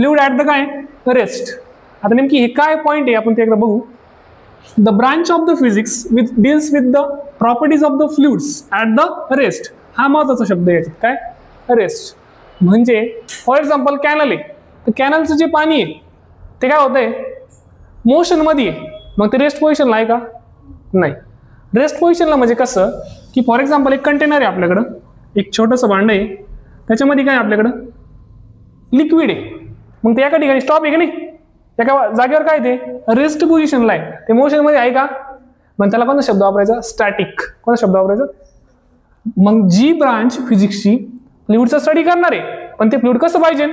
Fluid at the काय rest. आता नेमकी हे काय पॉईंट आहे आपण ते एकदा बघू. The branch of the physics deals with the properties of the fluids at the rest. हा महत्वाचा शब्द आहे याच्यात, काय रेस्ट. म्हणजे फॉर एक्झाम्पल कॅनल आहे, तर कॅनलचं जे पाणी आहे ते काय होतंय मोशन मध्ये आहे, मग ते रेस्ट पोझिशनला आहे का नाही. रेस्ट पोझिशनला म्हणजे कसं की फॉर एक्झाम्पल एक कंटेनर आहे आपल्याकडं, एक छोटंसं भांडं आहे, त्याच्यामध्ये काय आपल्याकडं लिक्विड आहे, मग ते एका ठिकाणी स्टॉप आहे का नाही, एका जागेवर काय ते रेस्ट पोझिशनला आहे, ते मोशन मध्ये आहे का, मग त्याला कोणता शब्द वापरायचा स्टॅटिक. कोणता शब्द वापरायचा. मग जी ब्रांच फिजिक्सची फ्लुइडचा स्टडी करणार आहे, पण ते फ्लुइड कसं पाहिजे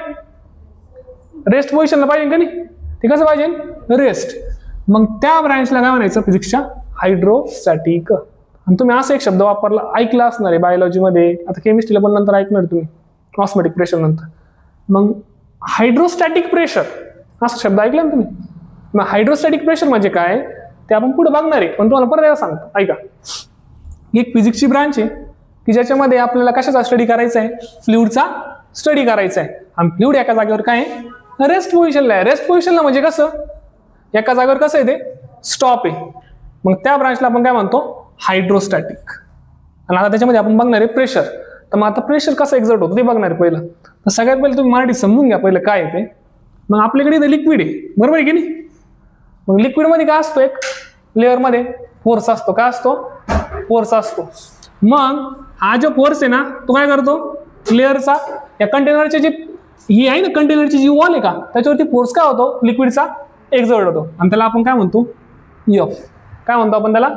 रेस्ट पोझिशनला पाहिजे का नाही, ते कसं पाहिजे रेस्ट. मग त्या ब्रांचला काय म्हणायचं फिजिक्सच्या हायड्रोस्टॅटिक. आणि तुम्ही असा एक शब्द वापरला ऐकला असणार आहे बायोलॉजीमध्ये, आता केमिस्ट्रीला पण नंतर ऐकणार तुम्ही ऑस्मोटिक प्रेशर नंतर. मग हायड्रोस्टॅटिक प्रेशर असा शब्द ऐकला ना तुम्ही. मग हायड्रोस्टॅटिक प्रेशर म्हणजे काय ते आपण पुढे बघणार आहे, पण तुम्हाला परत एकदा सांगतो ऐका. एक फिजिक्सची ब्रांच आहे की ज्याच्यामध्ये आपल्याला कशाचा स्टडी करायचा आहे फ्लुइडचा स्टडी करायचा आहे. आणि फ्लुइड एका जागेवर काय आहे रेस्ट पोझिशनला आहे. रेस्ट पोझिशनला म्हणजे कसं एका जागेवर कसं आहे ते स्टॉप आहे, मग त्या ब्रांचला आपण काय म्हणतो हायड्रोस्टॅटिक. आणि आता त्याच्यामध्ये आपण बघणार आहे प्रेशर. तर मग आता प्रेशर कसं एक्झर्ट होतं ते बघणार आहे पहिलं. तर सगळ्यात पहिले तुम्ही मराठी समजून घ्या पहिलं काय आहे ते. मग आपल्याकडे इथे लिक्विड आहे बरोबर आहे की नाही. मग लिक्विडमध्ये काय असतो एक लेअरमध्ये फोर्स असतो. काय असतो फोर्स असतो. मग हा जो फोर्स आहे ना तो काय करतो लेअरचा या कंटेनरची जी ही आहे ना कंटेनरची जी वॉल आहे का त्याच्यावरती फोर्स काय होतो लिक्विडचा एक्झर्ट होतो. आणि त्याला आपण काय म्हणतो एफ. काय म्हणतो आपण त्याला.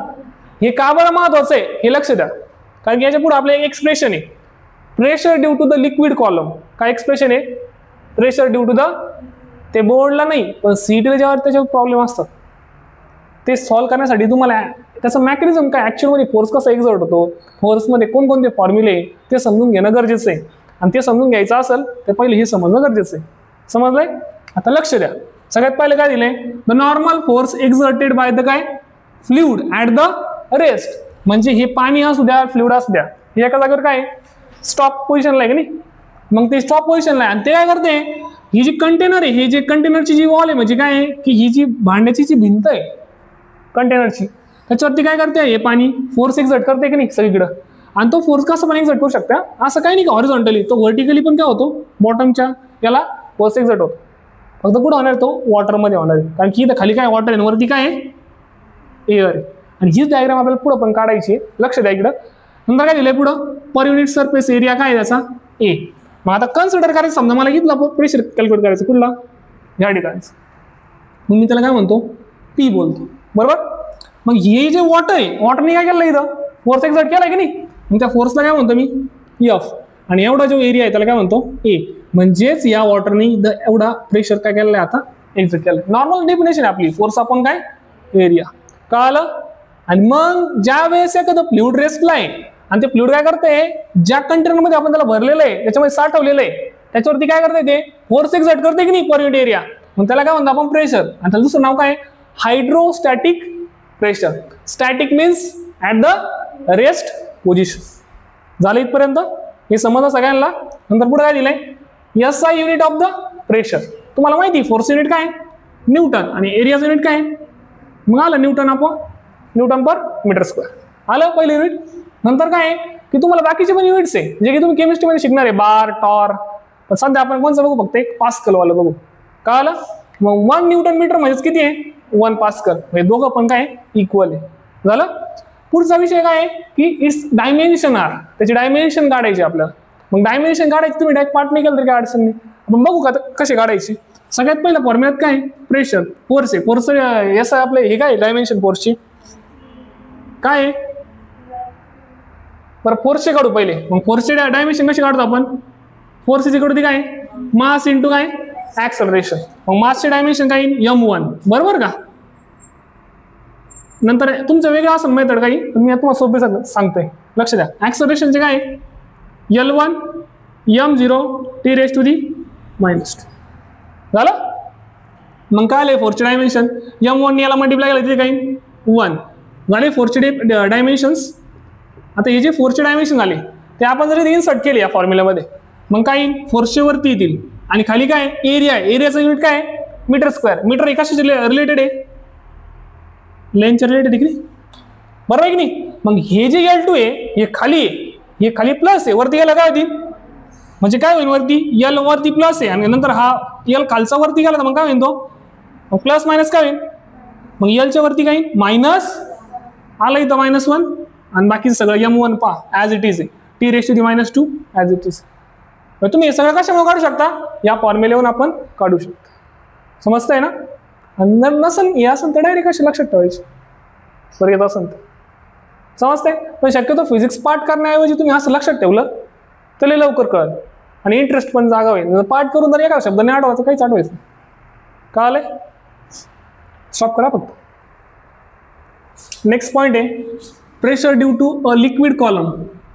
हे का बरं महत्वाचं आहे हे लक्ष द्या, कारण की याच्या पुढे आपलं एक एक्सप्रेशन आहे pressure due to the liquid column. काय एक्सप्रेशन आहे प्रेशर ड्यू टू द, ते बोर्डला नाही पण सीईटीला ज्यावर त्याच्यावर प्रॉब्लेम असतात ते सॉल्व्ह करण्यासाठी तुम्हाला त्याचं मेकॅनिझम काय ऍक्च्युअलमध्ये फोर्स कसा एक्झर्ट होतो, फोर्समध्ये कोणकोणते फॉर्म्युले ते समजून घेणं गरजेचं आहे. आणि ते समजून घ्यायचं असेल तर पहिले हे समजणं गरजेचं आहे. समजलंय. आता लक्ष द्या. सगळ्यात पहिले काय दिलंय the normal force exerted by the काय फ्लुइड ऍट द रेस्ट. म्हणजे हे पाणी असू द्या फ्लुइड असू द्या हे एका जागेवर काय स्टॉप पोझिशनला आहे की नाही. मग ते स्टॉप पोझिशनला आहे आणि ते काय करते ही जी कंटेनर आहे हे जे कंटेनरची जी वॉल आहे म्हणजे काय आहे की ही जी भांड्याची जी भिंत आहे कंटेनरची त्याच्यावरती काय करते हे पाणी फोर्स एक्झर्ट करते की नाही सगळीकडं. आणि तो फोर्स कसा पण एक्झर्ट करू शकता असं काही नाही का हॉरिझॉन्टली, तो व्हर्टिकली पण काय होतो बॉटमच्या याला फोर्स एक्झर्ट होतो. फक्त कुठं होणार तो वॉटरमध्ये होणार आहे, कारण की इथं खाली काय वॉटर आहे वरती काय आहे एअर आहे. आणि हीच डायग्राम आपल्याला पुढं पण काढायची आहे. लक्ष द्या इकडं. नंतर काय दिलंय पुढं पर युनिट सरफेस एरिया काय आहे त्याचा ए. मग आता कन्सिडर करायचं समजा मला इथला प्रेशर कॅल्क्युलेट करायचं कुठला या ठिकाणचं, मग मी त्याला काय म्हणतो पी बोलतो बरोबर. मग हे जे वॉटर आहे वॉटरने काय केलं इथं फोर्स एक्झर्ट केलाय की नाही, मग त्या फोर्सला काय म्हणतो मी एफ. आणि एवढा जो एरिया आहे त्याला काय म्हणतो ए. म्हणजेच या वॉटरने एवढा प्रेशर काय केलं आहे आता एक्झर्ट केलंय. नॉर्मल डेफिनेशन आहे आपली फोर्स आपण काय एरिया कळालं. आणि मग ज्या वेळेस एखादं फ्लुइड रेस्टला आहे आणि ते फ्लुइड काय करते ज्या कंटेनरमध्ये आपण त्याला भरलेलं आहे त्याच्यामध्ये साठवलेलं आहे त्याच्यावरती काय करते ते फोर्स एक्झर्ट करते की नाही पर युनिट एरिया, मग त्याला काय म्हणतो आपण प्रेशर. आणि त्याला दुसरं नाव काय hydrostatic pressure. Static means at the rest position. झालं इथपर्यंत हे समजलं सगळ्यांना. नंतर पुढे काय दिलंय SI unit of the pressure. तुम्हाला माहिती फोर्स युनिट काय न्यूटन आणि एरियाचं युनिट काय मग आलं न्यूटन पर मीटर स्क्वेअर आलं पहिलं युनिट. नंतर काय आहे की तुम्हाला बाकीचे पण युनिट्स आहे जे की तुम्ही केमिस्ट्रीमध्ये शिकणार आहे बार टॉर. पण सध्या आपण कोणचं बघू फक्त एक पास्कल वाला बघू. काय आलं मग 1 न्यूटन मीटर म्हणजेच किती आहे 1 पास्कल. म्हणजे दोघं पण काय इक्वल आहे. झालं. पुढचा विषय काय आहे की इट्स डायमेन्शन आर. त्याची डायमेन्शन काढायची आपल्याला. मग डायमेन्शन काढायची तुम्ही डायरेक्ट पार्ट नाही केलं तरी काय अडचण नाही. आपण बघू का कसे काढायची. सगळ्यात पहिलं फॉर्म्युल्यात काय प्रेशर फोर्स आहे. फोर्स याचं आपलं हे काय डायमेन्शन फोर्सची काय आहे बरं फोर्सचे काढू पहिले. मग फोर्सचे डायमेन्शन कशी काढतो आपण फोर्स इज इक्वल टू काय मास इंटू काय ऍक्सलरेशन. मग मासचे डायमेन्शन काय m1 बरोबर का. नंतर तुमचं वेगळं असं मेथड काही मी तुम्हाला सोपे सांगतोय लक्ष द्या. ऍक्सलरेशनचे काय L1 m0 t raise to the -2 झालं. मग काय आलंय फोर्सचे डायमेन्शन m1 याला मल्टिप्लाय केलं तिथे काही 1 झाले फोर्सचे डायमेन्शन्स. आता हे जे फोर्सचे डायमेन्शन आले ते आपण जरी इन्सर्ट केले या फॉर्म्युल्यामध्ये मग काही फोर्सचे वरती येतील आणि खाली काय एरिया आहे, एरियाचं युनिट काय आहे मीटर स्क्वेअर. मीटर एकाशी रिलेटेड आहे, लेंथच्या रिलेटेड आहे की नाही, बरोबर आहे की नाही. मग हे जे L2 आहे हे खाली आहे, हे खाली प्लस आहे, वरती गेला काय होतील म्हणजे काय होईल वरती L वरती प्लस आहे आणि नंतर हा L खालचा वरती गेला तर मग काय होईल तो प्लस मायनस काय होईल, मग L च्या वरती काय मायनस आला इथं -1 आणि बाकी सगळं M1 पहा ॲज इट इज आहे, t⁻⁻2 ॲज इट इज. तुम्ही हे सगळं कशामुळे काढू शकता, या फॉर्म्युलेवरून आपण काढू शकतो. समजतंय ना. आणि नसन हे असेल तर डायरेक्ट कशा लक्षात ठेवायचे, बरं येत असेल तर समजतंय. पण शक्यतो फिजिक्स पाठ करण्याऐवजी तुम्ही असं लक्षात ठेवलं तर लय लवकर कळलं आणि इंटरेस्ट पण जागा होईल. पाठ करून जर एका शब्दाने आठवायचं काहीच आठवायचं कळालंय. स्टॉप करा फक्त. नेक्स्ट पॉइंट आहे pressure due to a liquid column.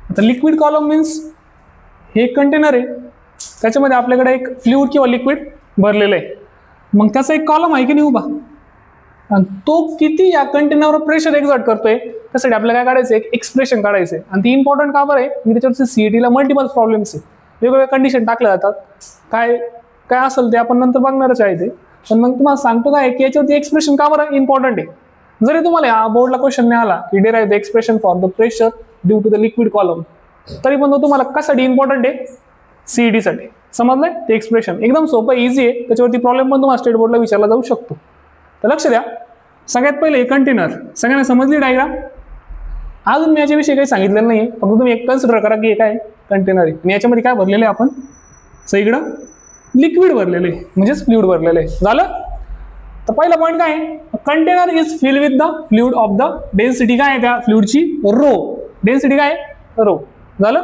आता लिक्विड कॉलम मीन्स हे कंटेनर आहे, त्याच्यामध्ये आपल्याकडे एक फ्लुइड किंवा लिक्विड भरलेलं आहे. मग त्याचा एक कॉलम आहे की नाही उभा, आणि तो किती या कंटेनरवर प्रेशर एक्झर्ट करतोय त्यासाठी आपल्याला काय काढायचं एक एक्सप्रेशन काढायचं आहे. आणि ती इम्पॉर्टंट का बरं आहे, मी त्याच्यावरती सीईटीला मल्टिपल प्रॉब्लेम्स आहे, वेगवेगळ्या कंडिशन टाकल्या जातात, काय काय असेल ते आपण नंतर बघणारच आहे ते. पण मग तुम्हाला सांगतो काय की याच्यावरती एक्सप्रेशन का बरं इम्पॉर्टंट आहे. जरी तुम्हाला या बोर्डला क्वेश्चन नाही आला की derive the expression for the pressure due to the liquid column, तरी पण तो तुम्हाला कशासाठी इम्पॉर्टंट आहे सीईटी साठी. समजलंय ते एक्सप्रेशन एकदम सोपं इझी आहे, त्याच्यावरती प्रॉब्लेम पण तुम्हाला स्टेट बोर्डला विचारला जाऊ शकतो. तर लक्ष द्या. सगळ्यात पहिले कंटेनर सगळ्यांना समजली डायग्राम. अजून मी याच्याविषयी काही सांगितलेलं नाही, फक्त तुम्ही एक कन्सिडर करा की हे काय कंटेनर आहे आणि याच्यामध्ये काय भरलेलं आहे आपण सगळीकडं लिक्विड भरलेलं आहे म्हणजेच फ्लुइड भरलेलं आहे. झालं. तर पहिला पॉईंट काय आहे, container is fill with the fluid of the density काय आहे त्या फ्लुइडची रो. डेन्सिटी काय आहे रो. झालं.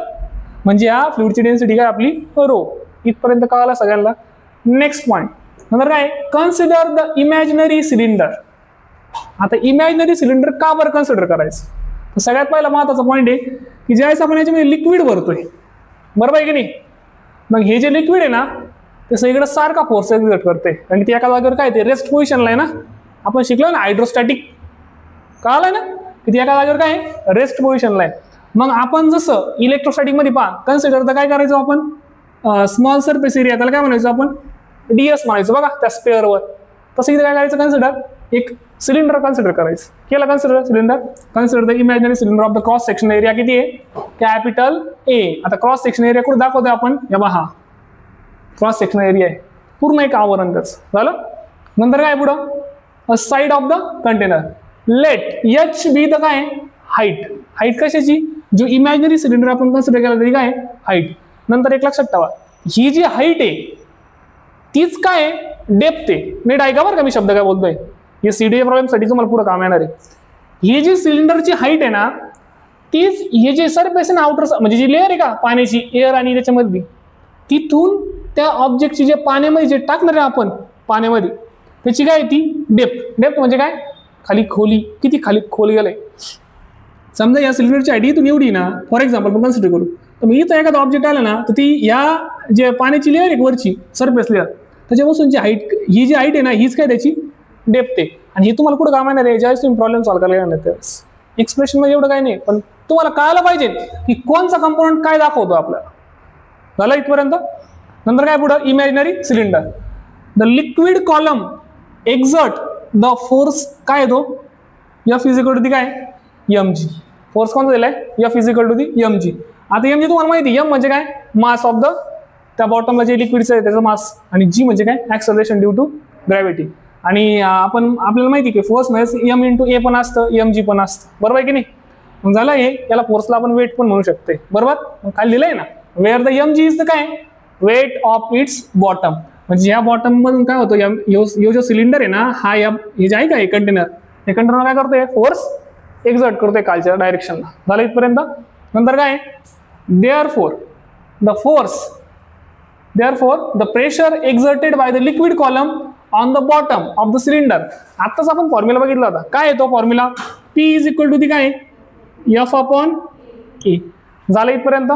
म्हणजे या फ्लुइडची डेन्सिटी काय आपली रो. इथपर्यंत कळालं सगळ्यांना. नेक्स्ट पॉईंट नंतर काय कन्सिडर द इमॅजिनरी सिलेंडर. आता इमॅजिनरी सिलेंडर का बरं कन्सिडर करायचं, तर सगळ्यात पहिला महत्वाचा पॉईंट आहे की ज्यावेळेस आपण याच्यामध्ये लिक्विड भरतोय बरोबर आहे की नाही, मग हे जे लिक्विड आहे ना ते सगळीकडे सारखा फोर्स एक्झर्ट करते आणि ते एका जागेवर काय ते रेस्ट पोझिशनला आहे ना. आपण शिकलो ना हायड्रोस्टॅटिक, कळालंय ना की ती एका जागेवर काय रेस्ट पोझिशनला आहे. मग आपण जसं इलेक्ट्रोस्टॅटिक मध्ये पहा कन्सिडर तर काय करायचो आपण स्मॉल सरफेस एरिया, त्याला काय म्हणायचो आपण DS म्हणायचो बघा त्या स्पेअरवर. तसं इथे काय करायचं कन्सिडर एक सिलेंडर कन्सिडर करायचं. केलं consider cylinder. Consider the imaginary cylinder of the cross section area किती आहे कॅपिटल A. आता क्रॉस सेक्शन एरिया कुठे दाखवतोय आपण या पहा क्रॉस सेक्शन एरिया आहे पूर्ण एक आवरण त्याच. झालं. नंतर काय पुढं side of the container. Let HB the काय हाईट. हाईट कशाची जो इमॅजिनरी सिलेंडर आपण कन्सिडर केला तरी काय हाईट. नंतर एक लक्षात ठेवा ही जी हाईट आहे तीच काय डेप्थ आहे. नीट ऐका बरं का मी शब्द काय बोलतोय, हे सीडीए प्रॉब्लेम साठी तुम्हाला पुढे काम येणार आहे. ही जी सिलेंडरची हाईट आहे ना तीच हे जे सरफेस आहे ना आउटर म्हणजे जी लेअर आहे का पाण्याची एअर आणि त्याच्यामध्ये तिथून त्या ऑब्जेक्टची जे पाण्यामध्ये जे टाकणार आहे आपण पाण्यामध्ये त्याची काय ती डेप्थ. डेप्थ म्हणजे काय खाली खोली, किती खाली खोली गेलंय. समजा या सिलेंडरची हाईट इथून एवढी ना फॉर एक्झाम्पल आपण कन्सिडर करू, तर मग इथं एखादा ऑब्जेक्ट आला ना तर ती या जे पाण्याची लेअर आहे वरची सरफेस लेअर त्याच्यापासून जी हाईट ही जी हाईट आहे ना हीच काय त्याची डेप्थ आहे. आणि हे तुम्हाला कुठं काम येणार आहे ज्यावेळेस तुम्ही प्रॉब्लेम सॉल्व्ह करायला येणार त्यावेळेस. एक्सप्रेशन मध्ये एवढं काय नाही पण तुम्हाला कळायला पाहिजे की कोणचा कंपोनंट काय दाखवतो आपल्याला. झालं इथपर्यंत. नंतर काय पुढं imaginary cylinder. The liquid column exert the force काय येतो F इक्वल टू दी काय mg. फोर्स कोणता दिलाय F equal to the mg. आता mg तुम्हाला माहिती m म्हणजे काय मास ऑफ द त्या बॉटमला जे लिक्विडचं आहे त्याचं मास आणि g म्हणजे काय ऍक्सलरेशन ड्यू टू ग्रॅव्हिटी. आणि आपण आपल्याला माहिती की फोर्स म्हणजे m इंटू a पण असतं mg पण असतं बरोबर आहे की नाही. मग झालं हे याला फोर्सला आपण वेट पण म्हणू शकते बरोबर. मग खाली लिहिलंय ना where the mg is the काय वेट ऑफ इट्स बॉटम. म्हणजे या बॉटम मधून काय होतं जो सिलेंडर आहे ना हा हे जे आहे का हे कंटेनर हे कंटेनर काय करतोय फोर्स एक्झर्ट करतोय कालच्या डायरेक्शनला. झालं इथपर्यंत. नंतर काय therefore the pressure exerted by the liquid column on the bottom of the cylinder. आताच आपण फॉर्म्युला बघितला होता. काय आहे तो formula P is equal to the काय F अपॉन A. झालं इथपर्यंत.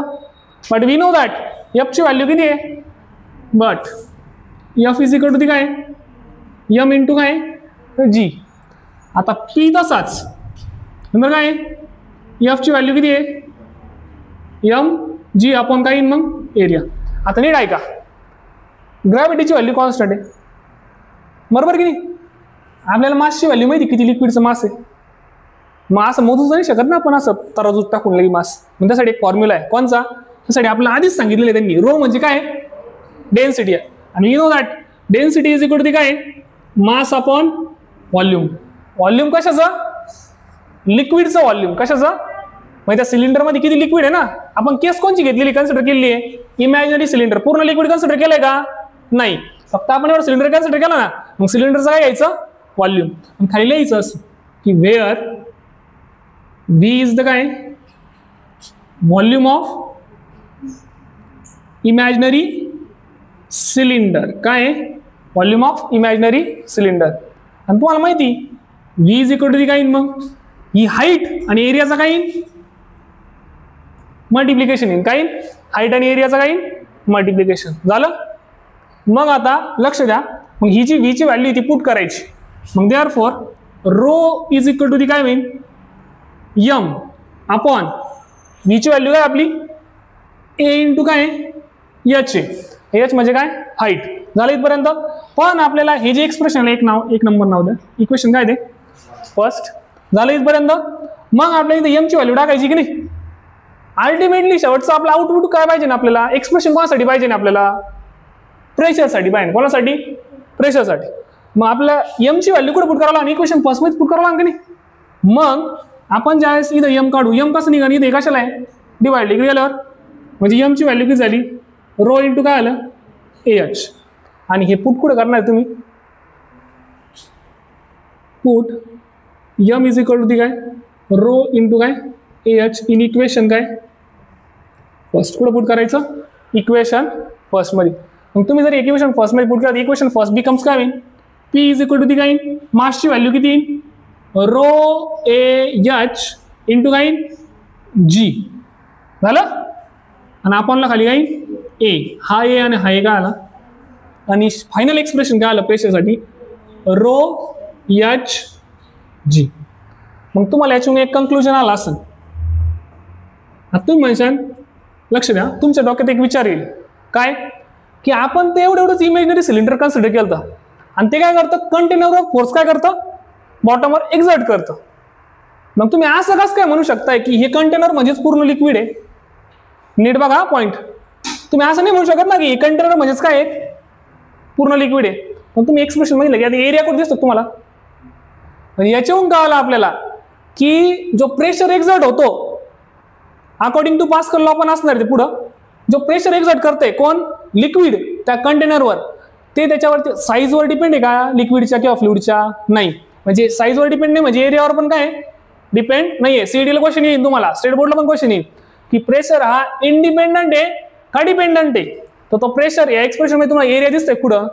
But we know that F ची व्हॅल्यू किती आहे but F is equal to the काय M इंटू काय G. आता P तसाच नंतर काय F ची व्हॅल्यू किती आहे M G अपॉन काय मग एरिया. आता नीट ऐका ग्रॅव्हिटीची व्हॅल्यू कॉन्स्टंट आहे, बरोबर की नाही? आपल्याला मासची व्हॅल्यू माहिती किती लिक्विडचं मास आहे, मग असं मोजूच नाही शकत ना आपण असं तराजूत टाकून लगे मास. मग त्यासाठी एक फॉर्म्युला आहे, कोणचा? त्यासाठी आपल्याला आधीच सांगितलेलं आहे त्यांनी, रो म्हणजे काय? डेन्सिटी आहे. आणि you know that density is equal to काय? Mass upon volume. व्हॉल्यूम कशाचं? लिक्विडचं व्हॉल्यूम. कशाचं? म्हणजे त्या सिलेंडरमध्ये किती लिक्विड आहे ना, आपण केस कोणची घेतलेली कन्सिडर केलेली आहे? Imaginary cylinder. पूर्ण लिक्विड कन्सिडर केलंय का? नाही, फक्त आपण एवढं सिलेंडर कन्सिडर केलं ना, मग सिलेंडरचं काय घ्यायचं? व्हॉल्यूम. मग खाली लिहायचं असं की वेअर व्ही इज द काय? Volume of imaginary cylinder. काय? Volume of imaginary cylinder. आणि तुम्हाला माहिती व्ही इज इक्वल टू काय? मग ही हाईट आणि एरियाचा काय? मल्टिप्लिकेशन येईल. काय? हाईट आणि एरियाचा काय? मल्टिप्लिकेशन. झालं? मग आता लक्ष द्या, मग ही जी व्हीची व्हॅल्यू ती पुट करायची. मग therefore rho is equal to the काय होईल? यम अपॉन व्हीची व्हॅल्यू काय आपली? ए इंटू काय? एच. एच म्हणजे काय? हाईट. झालं इथपर्यंत? पण आपल्याला हे जे एक्सप्रेशन एक नंबर नाव द्या, इक्वेशन काय ते? फर्स्ट. झालं इथपर्यंत? मग आपल्याला इथे एमची व्हॅल्यू टाकायची की नाही? अल्टिमेटली शेवटचं आपलं आउटपुट काय पाहिजे ना आपल्याला? एक्सप्रेशन कोणासाठी पाहिजे ना आपल्याला? प्रेशरसाठी पाहिजे. कोणासाठी? प्रेशरसाठी. मग आपल्या एमची व्हॅल्यू कुठे पुट करावं आणि इक्वेशन फर्स्ट मध्ये पुट करावं लागेल. मग आपण ज्यावेळेस इथं एम काढू, एम कसं निघाल? इथे कशाला आहे? डिवाइड. इकडे गेल्यावर म्हणजे एमची व्हॅल्यू किती झाली? रो इंटू काय आलं? A H. आणि हे पुट कुठे करणार तुम्ही? Put M is equal to the काय? रो इंटू काय? ए एच इन इक्वेशन काय? फर्स्ट. कुठे पुट करायचं? इक्वेशन फर्स्ट मध्ये. मग तुम्ही जर इक्वेशन फर्स्ट मध्ये पुट करा, इक्वेशन फर्स्ट बिकम्स काय होईल? P is equal to the काय? मासची व्हॅल्यू किती येईल? रो ए एच इंटू काय? जी. झालं? आणि आपणला खाली काय? ए. हा ए आणि हा ए काय आला? आणि फायनल एक्सप्रेशन काय आलं प्रेशरसाठी? Row H G. मग तुम्हाला याच्यातून एक कंक्लुजन आलं असेल. आता तुम्ही म्हणशाल, लक्ष द्या, तुमच्या डोक्यात एक विचार येईल. काय? की आपण ते एवढंच इमॅजिनरी सिलेंडर कन्सिडर केलं होतं आणि ते काय करतं? कंटेनरवर फोर्स काय करतं? बॉटमवर एक्झर्ट करतं. मग तुम्ही असं कसं काय म्हणू शकताय की हे कंटेनर म्हणजेच पूर्ण लिक्विड आहे? नीट बघा पॉइंट. तुम्ही असं नाही म्हणू शकत ना की हे कंटेनर म्हणजेच काय आहे? पूर्ण लिक्विड आहे. मग तुम्ही एक्सप्रेशन म्हणजे आता एरिया कुठे दिसतो तुम्हाला? म्हणजे याच्याहून कळालं आपल्याला की जो प्रेशर एक्झर्ट होतो अकॉर्डिंग टू पास्कल लॉ पण असणार ते पुढं, जो प्रेशर एक्झर्ट करते कोण? लिक्विड त्या कंटेनरवर, ते त्याच्यावरती साईजवर डिपेंड आहे का लिक्विडच्या किंवा फ्लुइडच्या? नाही. म्हणजे साईजवर डिपेंड नाही, म्हणजे एरियावर पण काय डिपेंड नाहीये. सीईडीला क्वेश्चन येईल तुम्हाला, स्टेट बोर्डला पण क्वेश्चन येईल की प्रेशर हा इंडिपेंडंट आहे का डिपेंडंट आहे? तर तो प्रेशर या एक्सप्रेशन मध्ये तुम्हाला एरिया दिसतोय पुढं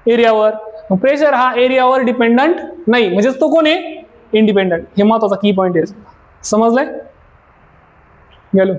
एरियावर. प्रेशर हा एरियावर डिपेंडंट नाही, म्हणजे तो कोण आहे? इंडिपेंडंट. हे महत्वाचा की पॉईंट आहे. समजलंय? गेलो.